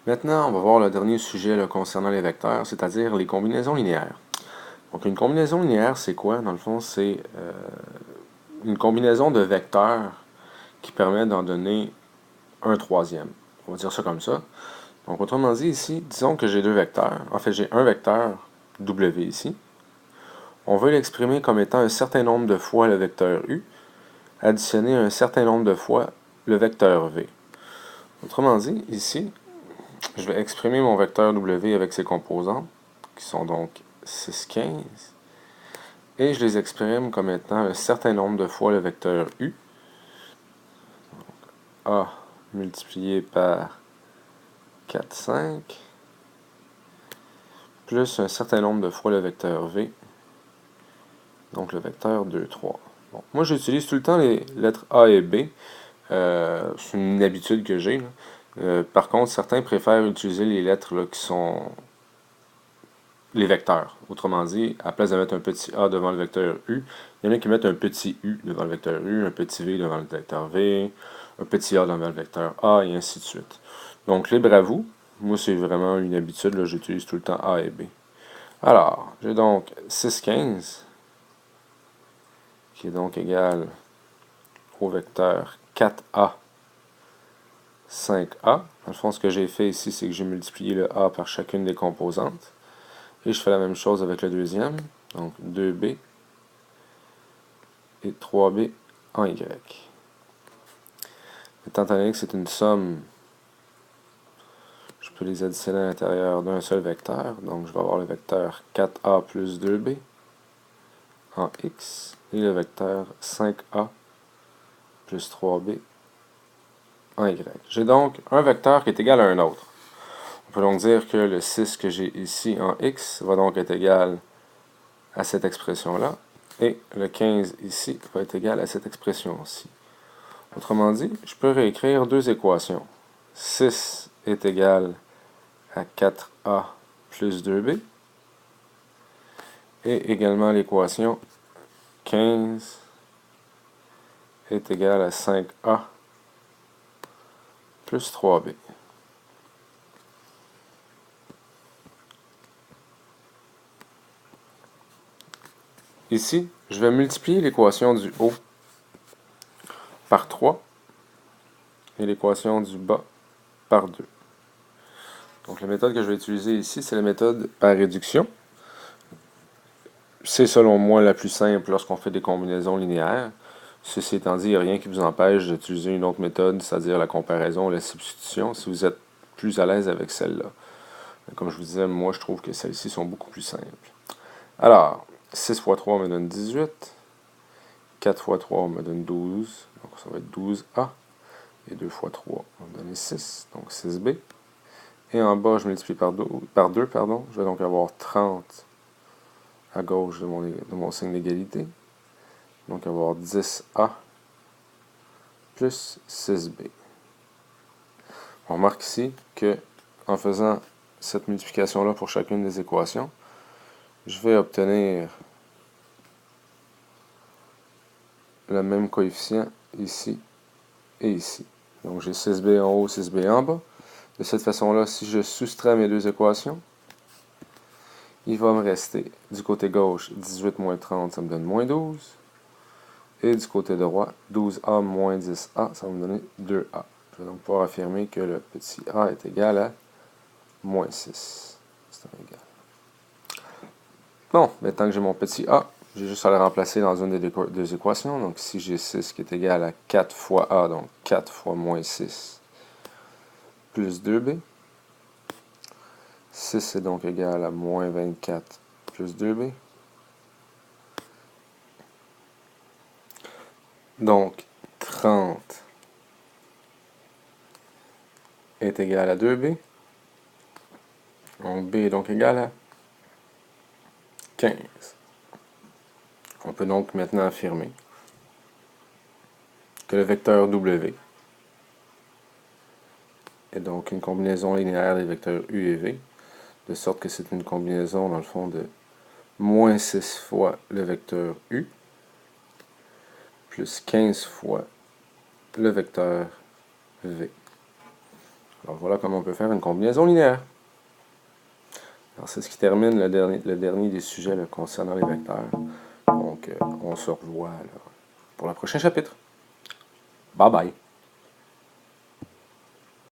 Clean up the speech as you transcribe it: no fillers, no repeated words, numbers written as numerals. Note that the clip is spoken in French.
Maintenant, on va voir le dernier sujet là, concernant les vecteurs, c'est-à-dire les combinaisons linéaires. Donc, une combinaison linéaire, c'est quoi? Dans le fond, c'est une combinaison de vecteurs qui permet d'en donner un troisième. On va dire ça comme ça. Donc, autrement dit, ici, disons que j'ai deux vecteurs. En fait, j'ai un vecteur W ici. On veut l'exprimer comme étant un certain nombre de fois le vecteur U, additionné à un certain nombre de fois le vecteur V. Autrement dit, ici, je vais exprimer mon vecteur W avec ses composantes, qui sont donc 6, 15, et je les exprime comme étant un certain nombre de fois le vecteur U, A multiplié par 4, 5, plus un certain nombre de fois le vecteur V, donc le vecteur 2, 3. Bon, moi, j'utilise tout le temps les lettres A et B. C'est une habitude que j'ai. Par contre, certains préfèrent utiliser les lettres là, qui sont les vecteurs. Autrement dit, à la place de mettre un petit a devant le vecteur U, il y en a qui mettent un petit u devant le vecteur U, un petit v devant le vecteur V, un petit a devant le vecteur A, et ainsi de suite. Donc, libre à vous. Moi, c'est vraiment une habitude. Là, j'utilise tout le temps A et B. Alors, j'ai donc 6, 15, qui est donc égal au vecteur 4A, 5A. Dans le fond, ce que j'ai fait ici, c'est que j'ai multiplié le A par chacune des composantes. Et je fais la même chose avec le deuxième. Donc 2B et 3B en Y. Étant donné que c'est une somme, je peux les additionner à l'intérieur d'un seul vecteur. Donc je vais avoir le vecteur 4A plus 2B en X et le vecteur 5A plus 3B en Y. J'ai donc un vecteur qui est égal à un autre. On peut donc dire que le 6 que j'ai ici en X va donc être égal à cette expression-là. Et le 15 ici va être égal à cette expression-ci. Autrement dit, je peux réécrire deux équations. 6 est égal à 4A plus 2B. Et également l'équation 15 est égal à 5A plus 3B. Ici, je vais multiplier l'équation du haut par 3 et l'équation du bas par 2. Donc la méthode que je vais utiliser ici, c'est la méthode par réduction. C'est selon moi la plus simple lorsqu'on fait des combinaisons linéaires. Ceci étant dit, il n'y a rien qui vous empêche d'utiliser une autre méthode, c'est-à-dire la comparaison ou la substitution, si vous êtes plus à l'aise avec celle-là. Comme je vous disais, moi je trouve que celles-ci sont beaucoup plus simples. Alors, 6 fois 3 me donne 18. 4 fois 3 me donne 12. Donc ça va être 12A. Et 2 fois 3 va me donner 6. Donc 6B. Et en bas, je multiplie par 2. Je vais donc avoir 30 à gauche de mon signe d'égalité. Donc avoir 10A plus 6B. On remarque ici que en faisant cette multiplication-là pour chacune des équations, je vais obtenir le même coefficient ici et ici. Donc j'ai 6B en haut, 6B en bas. De cette façon-là, si je soustrais mes deux équations, il va me rester du côté gauche 18 moins 30, ça me donne moins 12. Et du côté droit, 12A moins 10A, ça va me donner 2A. Je vais donc pouvoir affirmer que le petit a est égal à moins 6. C'est égal. Bon, maintenant que j'ai mon petit a, j'ai juste à le remplacer dans une des deux équations. Donc ici, j'ai 6 qui est égal à 4 fois a, donc 4 fois moins 6, plus 2b. 6 est donc égal à moins 24 plus 2b. Donc 30 est égal à 2b. Donc b est donc égal à 15. On peut donc maintenant affirmer que le vecteur W est donc une combinaison linéaire des vecteurs U et V, de sorte que c'est une combinaison, dans le fond, de moins 6 fois le vecteur U, plus 15 fois le vecteur V. Alors voilà comment on peut faire une combinaison linéaire. Alors c'est ce qui termine le dernier des sujets là, concernant les vecteurs. Donc on se revoit là, pour le prochain chapitre. Bye bye!